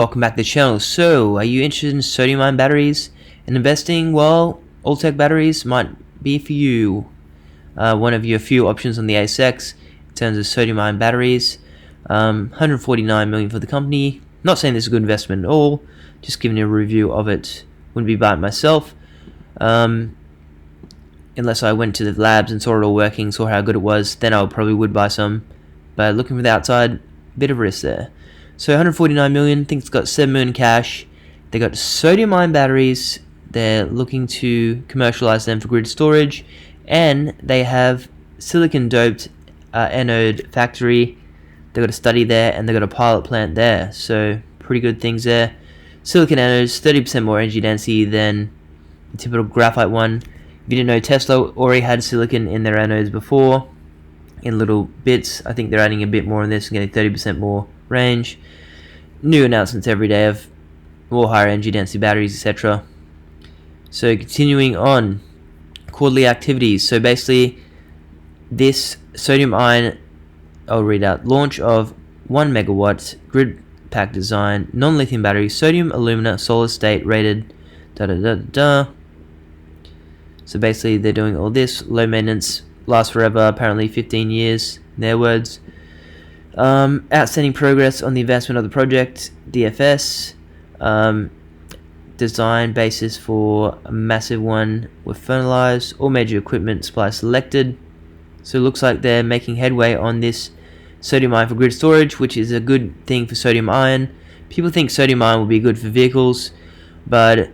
Welcome back to the channel. So, are you interested in sodium-ion batteries and investing? Well, Alltech batteries might be for you. One of your few options on the ASX in terms of sodium-ion batteries. 149 million for the company. Not saying this is a good investment at all. Just giving you a review of it. Wouldn't be buying it myself, unless I went to the labs and saw it all working, saw how good it was. Then I probably would buy some. But looking from the outside, bit of risk there. So 149 million, I think it's got 7 million cash. They got sodium-ion batteries. They're looking to commercialize them for grid storage, and they have silicon-doped anode factory. They've got a study there, and they've got a pilot plant there. So pretty good things there. Silicon anodes, 30% more energy density than the typical graphite one. If you didn't know, Tesla already had silicon in their anodes before, in little bits. I think they're adding a bit more on this and getting 30% more range. New announcements every day of more higher energy density batteries, etc. So continuing on, quarterly activities. So basically, this sodium ion, I'll read out: launch of 1 megawatt grid pack design, non-lithium battery, sodium alumina, solid state rated, So basically, they're doing all this, low maintenance, lasts forever, apparently 15 years, in their words. Outstanding progress on the advancement of the project, DFS, design basis for a massive one with finalized, all major equipment supply selected. So it looks like they're making headway on this sodium ion for grid storage, which is a good thing for sodium ion. People think sodium ion will be good for vehicles, but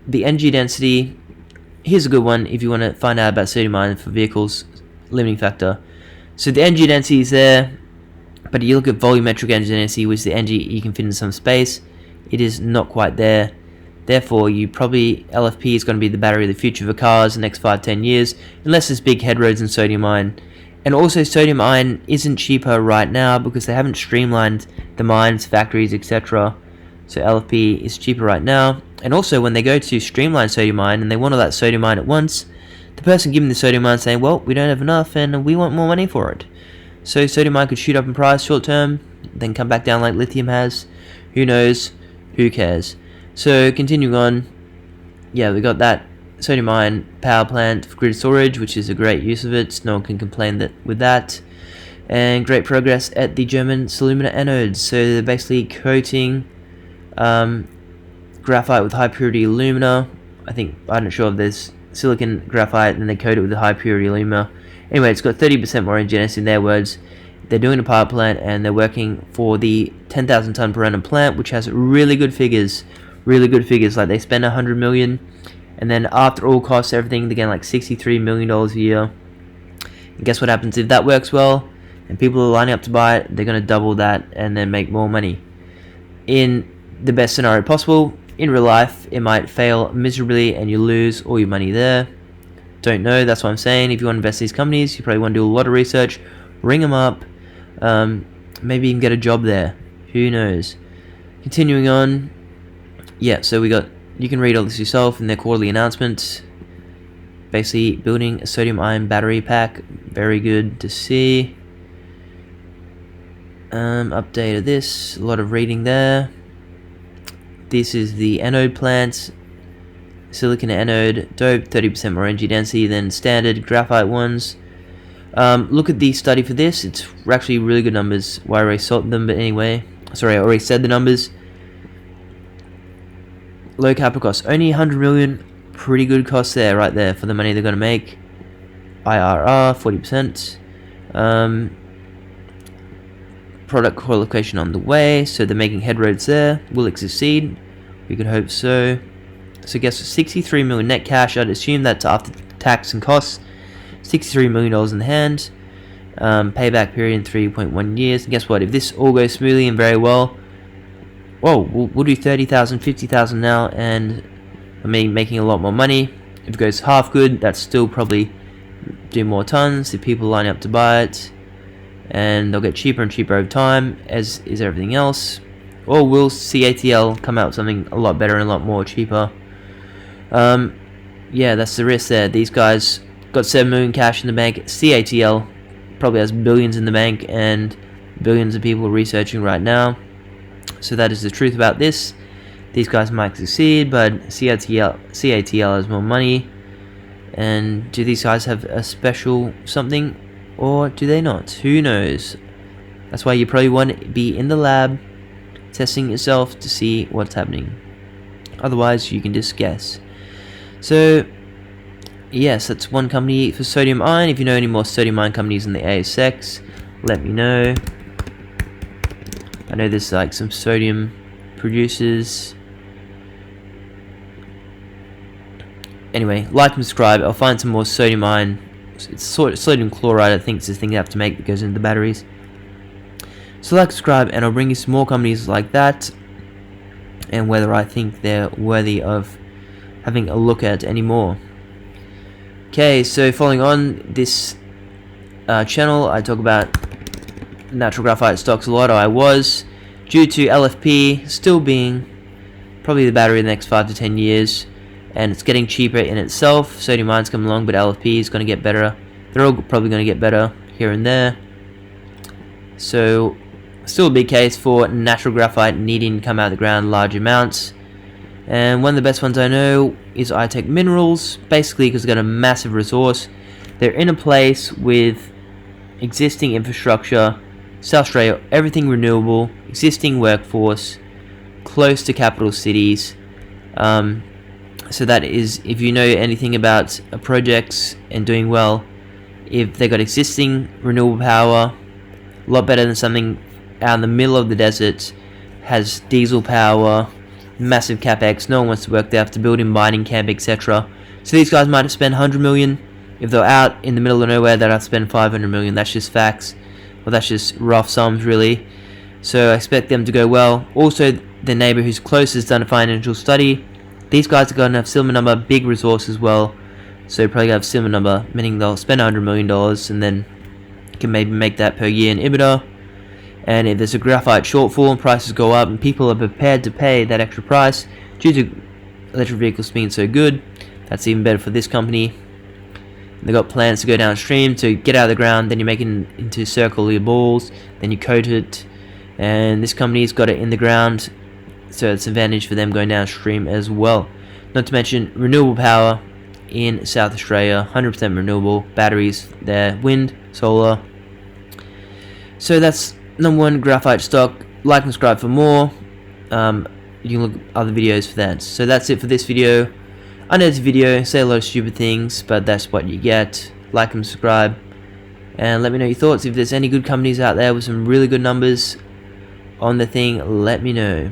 the energy density, here's a good one if you want to find out about sodium ion for vehicles, limiting factor. So the energy density is there, but you look at volumetric energy density, which is the energy you can fit in some space, it is not quite there. Therefore, LFP is going to be the battery of the future for cars in the next 5-10 years, unless there's big headroads in sodium ion. And also, sodium ion isn't cheaper right now because they haven't streamlined the mines, factories, etc. So LFP is cheaper right now. And also, when they go to streamline sodium ion and they want all that sodium ion at once, the person giving the sodium ion saying, well, we don't have enough and we want more money for it. So sodium ion could shoot up in price short term, then come back down like lithium has. Who knows? Who cares? So continuing on, yeah, we got that sodium ion power plant for grid storage, which is a great use of it. No one can complain with that. And great progress at the German alumina anodes. So they're basically coating graphite with high purity alumina. I'm not sure if there's silicon graphite and then they coat it with the high purity alumina. Anyway, it's got 30% more energy density in their words. They're doing a pilot plant and they're working for the 10,000 ton per annum plant, which has really good figures. Like they spend 100 million, and then after all costs, everything, they get like $63 million a year. And guess what happens if that works well and people are lining up to buy it? They're going to double that and then make more money. In the best scenario possible, in real life, it might fail miserably and you lose all your money there. Don't know, that's what I'm saying. If you want to invest in these companies, you probably want to do a lot of research, ring them up, maybe you can get a job there, who knows. Continuing on, yeah, so you can read all this yourself in their quarterly announcements. Basically building a sodium ion battery pack, very good to see. Update of this, a lot of reading there. This is the anode plant. Silicon anode, dope, 30% more energy density than standard graphite ones. Look at the study for this. It's actually really good numbers. Well, I already saw them, but anyway. Sorry, I already said the numbers. Low capital cost, only 100 million. Pretty good cost there, right there, for the money they're going to make. IRR, 40%. Product qualification on the way, so they're making headroads there. Will it succeed? We could hope so. So I guess 63 million net cash, I'd assume that's after tax and costs. $63 million in the hand. Payback period in 3.1 years. And guess what? If this all goes smoothly and very well, whoa, we'll do 30,000, 50,000 now, and making a lot more money. If it goes half good, that's still probably do more tons if people line up to buy it, and they'll get cheaper and cheaper over time, as is everything else. Or will CATL come out with something a lot better and a lot more cheaper? Yeah, that's the risk there. These guys got 7 million cash in the bank. CATL probably has billions in the bank and billions of people researching right now. So that is the truth about this. These guys might succeed, but CATL has more money. And do these guys have a special something, or do they not? Who knows? That's why you probably want to be in the lab testing yourself to see what's happening. Otherwise, you can just guess. So, yes, that's one company for sodium ion. If you know any more sodium ion companies in the ASX, let me know. I know there's like some sodium producers. Anyway, like and subscribe. I'll find some more sodium ion. It's sodium chloride, I think it's the thing you have to make that goes into the batteries. So like, subscribe, and I'll bring you some more companies like that, and whether I think they're worthy of having a look at anymore. Okay, so following on this channel, I talk about natural graphite stocks a lot. I was, due to LFP still being probably the battery in the next 5 to 10 years, and it's getting cheaper in itself. Sodium ion's coming along, but LFP is going to get better. They're all probably going to get better here and there. So still a big case for natural graphite needing to come out of the ground in large amounts. And one of the best ones I know is iTech Minerals, basically because they've got a massive resource. They're in a place with existing infrastructure, South Australia, everything renewable, existing workforce, close to capital cities. So that is, if you know anything about projects and doing well, if they've got existing renewable power, a lot better than something out in the middle of the desert, has diesel power, massive capex, no one wants to work there, have to build in mining camp, etc. So these guys might have spent 100 million. If they're out in the middle of nowhere, they'd have to spend 500 million. That's just facts. Well, that's just rough sums, really. So I expect them to go well. Also, the neighbor who's closest done a financial study. These guys are going to have similar number, big resource as well. So probably have similar number, meaning they'll spend $100 million and then can maybe make that per year in EBITDA. And if there's a graphite shortfall and prices go up and people are prepared to pay that extra price due to electric vehicles being so good, that's even better for this company. They've got plans to go downstream to get out of the ground, then you make it into circular balls, then you coat it, and this company's got it in the ground, so it's an advantage for them going downstream as well. Not to mention renewable power in South Australia, 100% renewable, batteries there, wind, solar. So that's number one graphite stock. Like and subscribe for more. You can look at other videos for that. So that's it for this video. I know it's a video, say a lot of stupid things, but that's what you get. Like and subscribe, and let me know your thoughts. If there's any good companies out there with some really good numbers on the thing, let me know.